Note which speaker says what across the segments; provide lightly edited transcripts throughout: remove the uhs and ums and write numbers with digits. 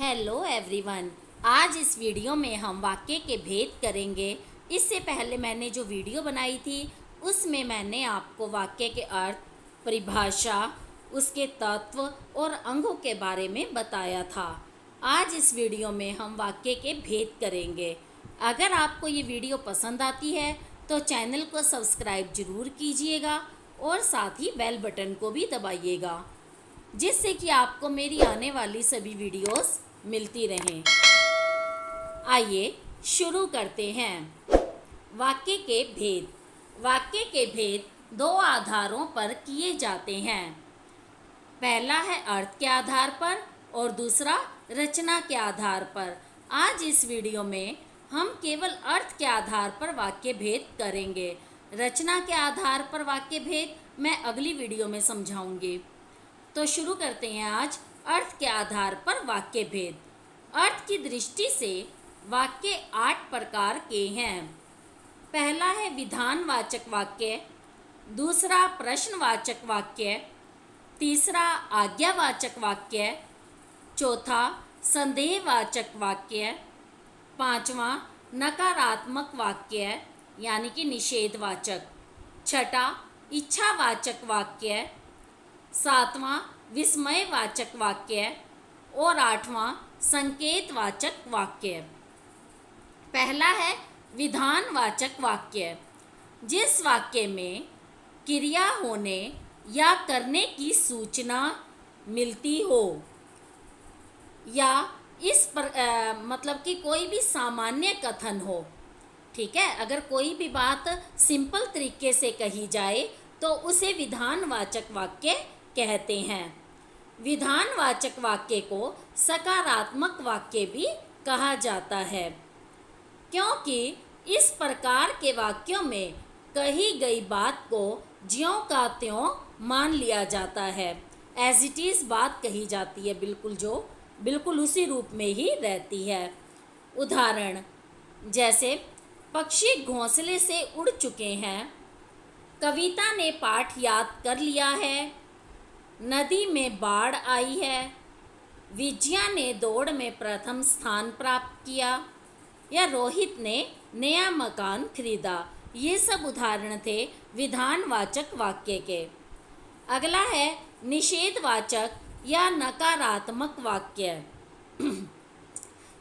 Speaker 1: Hello everyone. आज इस video में हम वाक्य के भेद करेंगे। इससे पहले मैंने जो वीडियो बनाई थी उसमें मैंने आपको वाक्य के अर्थ, परिभाषा, उसके तत्व और अंगों के बारे में बताया था। आज इस वीडियो में हम वाक्य के भेद करेंगे। अगर आपको ये वीडियो पसंद आती है तो चैनल को सब्सक्राइब ज़रूर कीजिएगा और साथ ही बेल बटन को भी दबाइएगा, जिससे कि आपको मेरी आने वाली सभी वीडियोस मिलती रहें। आइए शुरू करते हैं। वाक्य के भेद। वाक्य के भेद दो आधारों पर किए जाते हैं। पहला है अर्थ के आधार पर और दूसरा रचना के आधार पर। आज इस वीडियो में हम केवल अर्थ के आधार पर वाक्य भेद करेंगे। रचना के आधार पर वाक्य भेद मैं अगली वीडियो में समझाऊंगी। तो शुरू करते हैं आज अर्थ के आधार पर वाक्य भेद। अर्थ की दृष्टि से वाक्य 8 प्रकार के हैं। पहला है विधानवाचक वाक्य, दूसरा प्रश्नवाचक वाक्य, तीसरा आज्ञावाचक वाक्य, चौथा संदेहवाचक वाक्य, पांचवा नकारात्मक वाक्य यानी कि निषेधवाचक, छठा इच्छावाचक वाक्य, सातवां विस्मयवाचक वाक्य और आठवां संकेतवाचक वाक्य। पहला है विधानवाचक वाक्य। जिस वाक्य में क्रिया होने या करने की सूचना मिलती हो या इस पर मतलब कि कोई भी सामान्य कथन हो। ठीक है, अगर कोई भी बात सिंपल तरीके से कही जाए तो उसे विधानवाचक वाक्य कहते हैं। विधानवाचक वाक्य को सकारात्मक वाक्य भी कहा जाता है, क्योंकि इस प्रकार के वाक्यों में कही गई बात को ज्यों का त्यों मान लिया जाता है। एज इट इज़ बात कही जाती है, बिल्कुल उसी रूप में ही रहती है। उदाहरण जैसे पक्षी घोंसले से उड़ चुके हैं, कविता ने पाठ याद कर लिया है, नदी में बाढ़ आई है, विजया ने दौड़ में प्रथम स्थान प्राप्त किया या रोहित ने नया मकान खरीदा। ये सब उदाहरण थे विधानवाचक वाक्य के। अगला है निषेधवाचक या नकारात्मक वाक्य।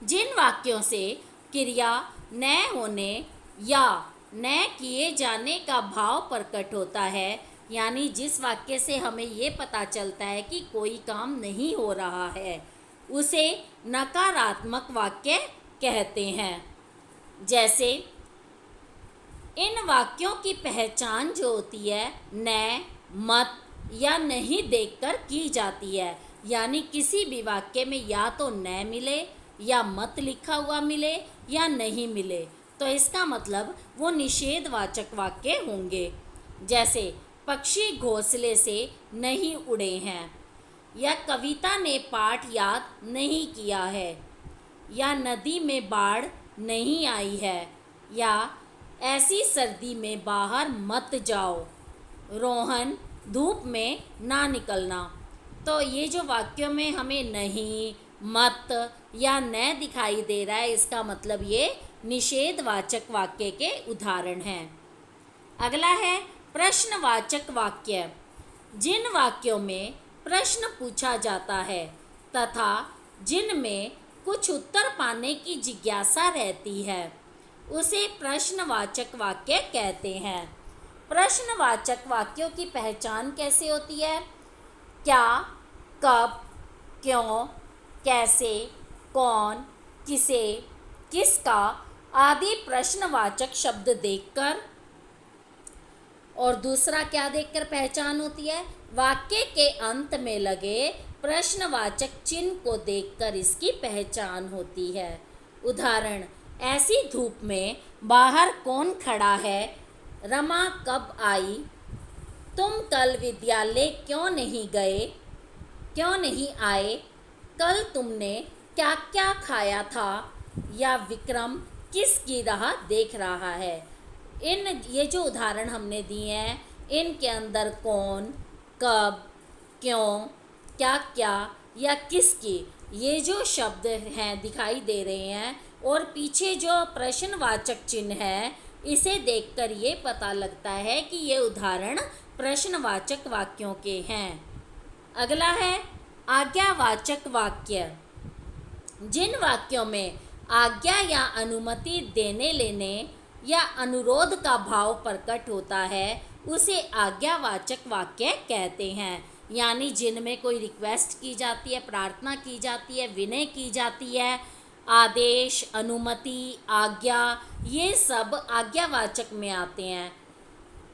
Speaker 1: जिन वाक्यों से क्रिया न होने या न किए जाने का भाव प्रकट होता है, यानी जिस वाक्य से हमें ये पता चलता है कि कोई काम नहीं हो रहा है, उसे नकारात्मक वाक्य कहते हैं। जैसे इन वाक्यों की पहचान जो होती है न, मत या नहीं देखकर की जाती है, यानी किसी भी वाक्य में या तो न मिले या मत लिखा हुआ मिले या नहीं मिले, तो इसका मतलब वो निषेधवाचक वाक्य होंगे। जैसे पक्षी घोंसले से नहीं उड़े हैं, या कविता ने पाठ याद नहीं किया है, या नदी में बाढ़ नहीं आई है, या ऐसी सर्दी में बाहर मत जाओ, रोहन धूप में ना निकलना। तो ये जो वाक्यों में हमें नहीं, मत या न दिखाई दे रहा है, इसका मतलब ये निषेधवाचक वाक्य के उदाहरण हैं। अगला है प्रश्नवाचक वाक्य। जिन वाक्यों में प्रश्न पूछा जाता है तथा जिनमें कुछ उत्तर पाने की जिज्ञासा रहती है, उसे प्रश्नवाचक वाक्य कहते हैं। प्रश्नवाचक वाक्यों की पहचान कैसे होती है? क्या, कब, क्यों, कैसे, कौन, किसे, किसका आदि प्रश्नवाचक शब्द देखकर। और दूसरा क्या देखकर पहचान होती है? वाक्य के अंत में लगे प्रश्नवाचक चिन्ह को देखकर इसकी पहचान होती है। उदाहरण ऐसी धूप में बाहर कौन खड़ा है, रमा कब आई, तुम कल विद्यालय क्यों नहीं गए, क्यों नहीं आए, कल तुमने क्या क्या खाया था, या विक्रम किसकी राह देख रहा है। ये जो उदाहरण हमने दिए हैं, इनके अंदर कौन, कब, क्यों, क्या क्या या किसकी ये जो शब्द हैं दिखाई दे रहे हैं और पीछे जो प्रश्नवाचक चिन्ह है, इसे देखकर ये पता लगता है कि ये उदाहरण प्रश्नवाचक वाक्यों के हैं। अगला है आज्ञावाचक वाक्य। जिन वाक्यों में आज्ञा या अनुमति देने लेने या अनुरोध का भाव प्रकट होता है उसे आज्ञावाचक वाक्य कहते हैं। यानी जिनमें कोई रिक्वेस्ट की जाती है, प्रार्थना की जाती है, विनय की जाती है, आदेश, अनुमति, आज्ञा, ये सब आज्ञावाचक में आते हैं।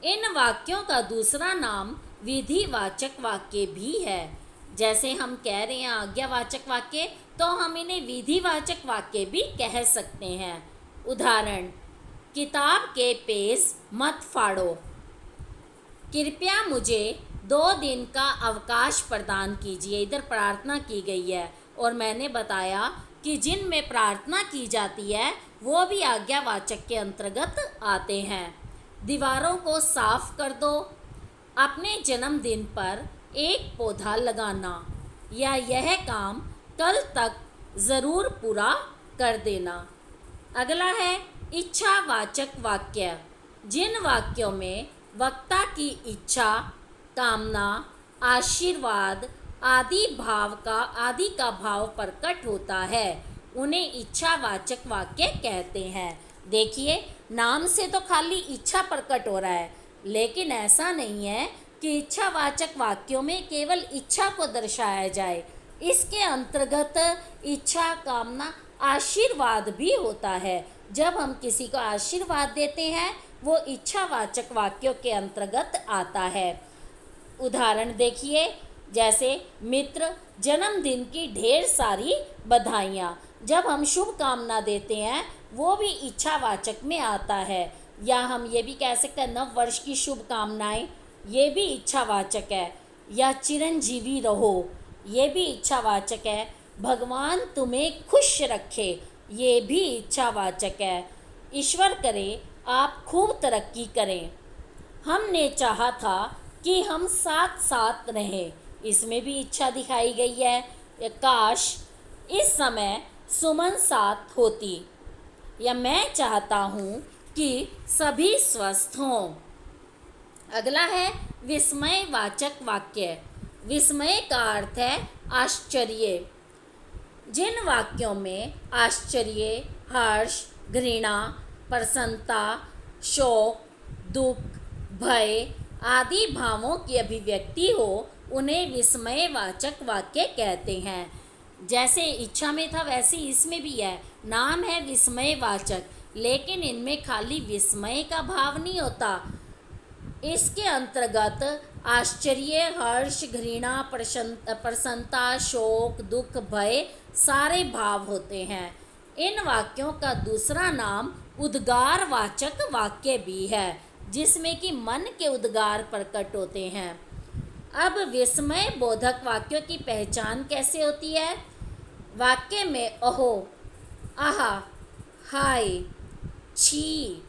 Speaker 1: इन वाक्यों का दूसरा नाम विधिवाचक वाक्य भी है। जैसे हम कह रहे हैं आज्ञावाचक वाक्य, तो हम इन्हें विधिवाचक वाक्य भी कह सकते हैं। उदाहरण, किताब के पेज मत फाड़ो। कृपया मुझे 2 दिन का अवकाश प्रदान कीजिए। इधर प्रार्थना की गई है और मैंने बताया कि जिन में प्रार्थना की जाती है वो भी आज्ञावाचक के अंतर्गत आते हैं। दीवारों को साफ कर दो। अपने जन्मदिन पर एक पौधा लगाना, या यह काम कल तक ज़रूर पूरा कर देना। अगला है इच्छावाचक वाक्य। जिन वाक्यों में वक्ता की इच्छा, कामना, आशीर्वाद आदि का भाव प्रकट होता है उन्हें इच्छावाचक वाक्य कहते हैं। देखिए, नाम से तो खाली इच्छा प्रकट हो रहा है, लेकिन ऐसा नहीं है कि इच्छावाचक वाक्यों में केवल इच्छा को दर्शाया जाए। इसके अंतर्गत इच्छा, कामना, आशीर्वाद भी होता है। जब हम किसी को आशीर्वाद देते हैं वो इच्छावाचक वाक्यों के अंतर्गत आता है। उदाहरण देखिए, जैसे मित्र, जन्मदिन की ढेर सारी बधाइयाँ। जब हम शुभ कामना देते हैं वो भी इच्छावाचक में आता है। या हम ये भी कह सकते हैं नव वर्ष की शुभकामनाएं, ये भी इच्छावाचक है। या चिरंजीवी रहो, ये भी इच्छावाचक है। भगवान तुम्हें खुश रखे, ये भी इच्छावाचक है। ईश्वर करे आप खूब तरक्की करें। हमने चाहा था कि हम साथ साथ रहें, इसमें भी इच्छा दिखाई गई है। काश इस समय सुमन साथ होती, या मैं चाहता हूँ कि सभी स्वस्थ हों। अगला है विस्मयवाचक वाक्य। विस्मय का अर्थ है आश्चर्य। जिन वाक्यों में आश्चर्य, हर्ष, घृणा, प्रसन्नता, शोक, दुख, भय आदि भावों की अभिव्यक्ति हो उन्हें विस्मयवाचक वाक्य कहते हैं। जैसे इच्छा में था वैसे इसमें भी है, नाम है विस्मयवाचक, लेकिन इनमें खाली विस्मय का भाव नहीं होता। इसके अंतर्गत आश्चर्य, हर्ष, घृणा, प्रसन्नता, शोक, दुख, भय सारे भाव होते हैं। इन वाक्यों का दूसरा नाम उद्गारवाचक वाक्य भी है, जिसमें कि मन के उद्गार प्रकट होते हैं। अब विस्मय बोधक वाक्यों की पहचान कैसे होती है? वाक्य में ओहो, आहा, हाय, छी,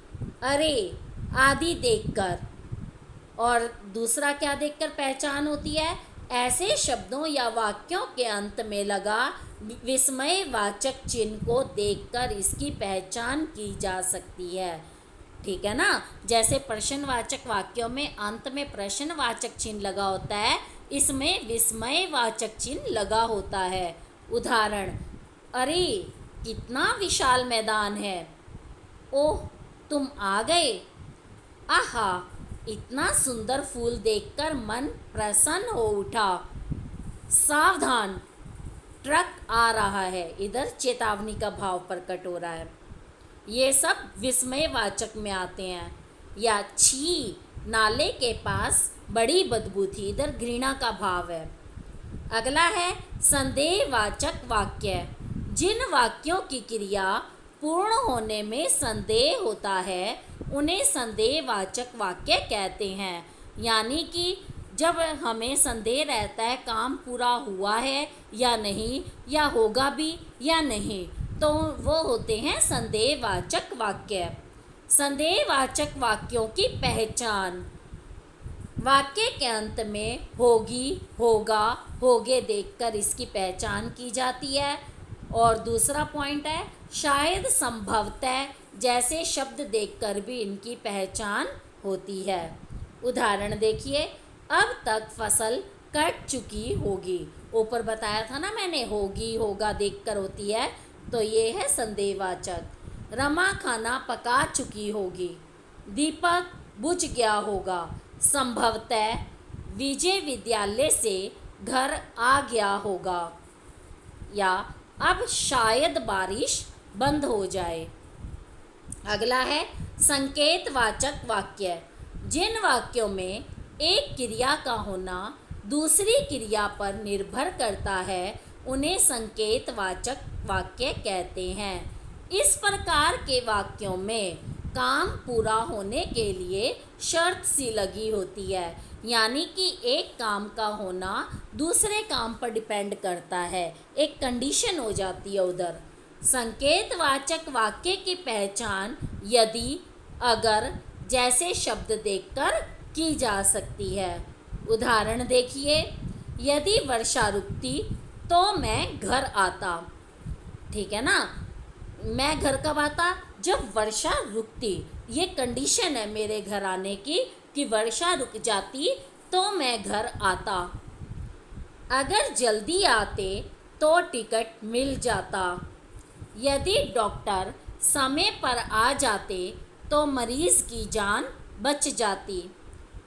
Speaker 1: अरे आदि देखकर, और दूसरा क्या देखकर पहचान होती है? ऐसे शब्दों या वाक्यों के अंत में लगा विस्मयवाचक चिन्ह को देखकर इसकी पहचान की जा सकती है। ठीक है ना। जैसे प्रश्नवाचक वाक्यों में अंत में प्रश्नवाचक चिन्ह लगा होता है, इसमें विस्मयवाचक चिन्ह लगा होता है। उदाहरण, अरे कितना विशाल मैदान है। ओह तुम आ गए। आहा, इतना सुंदर फूल देखकर मन प्रसन्न हो उठा। सावधान, ट्रक आ रहा है। इधर चेतावनी का भाव प्रकट हो रहा है। ये सब विस्मयवाचक में आते हैं। या छी, नाले के पास बड़ी बदबू थी। इधर घृणा का भाव है। अगला है संदेहवाचक वाक्य। जिन वाक्यों की क्रिया पूर्ण होने में संदेह होता है उन्हें संदेहवाचक वाक्य कहते हैं। यानी कि जब हमें संदेह रहता है काम पूरा हुआ है या नहीं, या होगा भी या नहीं, तो वो होते हैं संदेहवाचक वाक्य। संदेहवाचक वाक्यों की पहचान। वाक्य के अंत में होगी, होगा, होगे देखकर इसकी पहचान की जाती है। और दूसरा पॉइंट है शायद, संभवतः जैसे शब्द देखकर भी इनकी पहचान होती है। उदाहरण देखिए, अब तक फसल कट चुकी होगी। ऊपर बताया था ना मैंने, होगी, होगा देखकर होती है, तो ये है संदेहवाचक। रमा खाना पका चुकी होगी। दीपक बुझ गया होगा। संभवतः विजय विद्यालय से घर आ गया होगा। या अब शायद बारिश बंद हो जाए। अगला है संकेतवाचक वाक्य। जिन वाक्यों में एक क्रिया का होना दूसरी क्रिया पर निर्भर करता है उन्हें संकेतवाचक वाक्य कहते हैं। इस प्रकार के वाक्यों में काम पूरा होने के लिए शर्त सी लगी होती है, यानी कि एक काम का होना दूसरे काम पर डिपेंड करता है, एक कंडीशन हो जाती है उधर। संकेतवाचक वाक्य की पहचान यदि, अगर जैसे शब्द देखकर की जा सकती है। उदाहरण देखिए, यदि वर्षा रुकती तो मैं घर आता। ठीक है ना, मैं घर कब आता? जब वर्षा रुकती। ये कंडीशन है मेरे घर आने की कि वर्षा रुक जाती तो मैं घर आता। अगर जल्दी आते तो टिकट मिल जाता। यदि डॉक्टर समय पर आ जाते तो मरीज की जान बच जाती।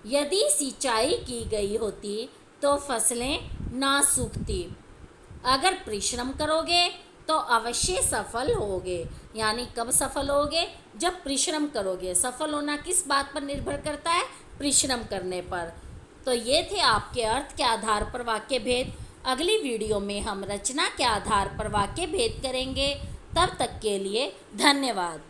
Speaker 1: यदि सिंचाई की गई होती तो फसलें ना सूखती। अगर परिश्रम करोगे तो अवश्य सफल होगे। यानी कब सफल होगे? जब परिश्रम करोगे। सफल होना किस बात पर निर्भर करता है? परिश्रम करने पर। तो ये थे आपके अर्थ के आधार पर वाक्य भेद। अगली वीडियो में हम रचना के आधार पर वाक्य भेद करेंगे। तब तक के लिए धन्यवाद।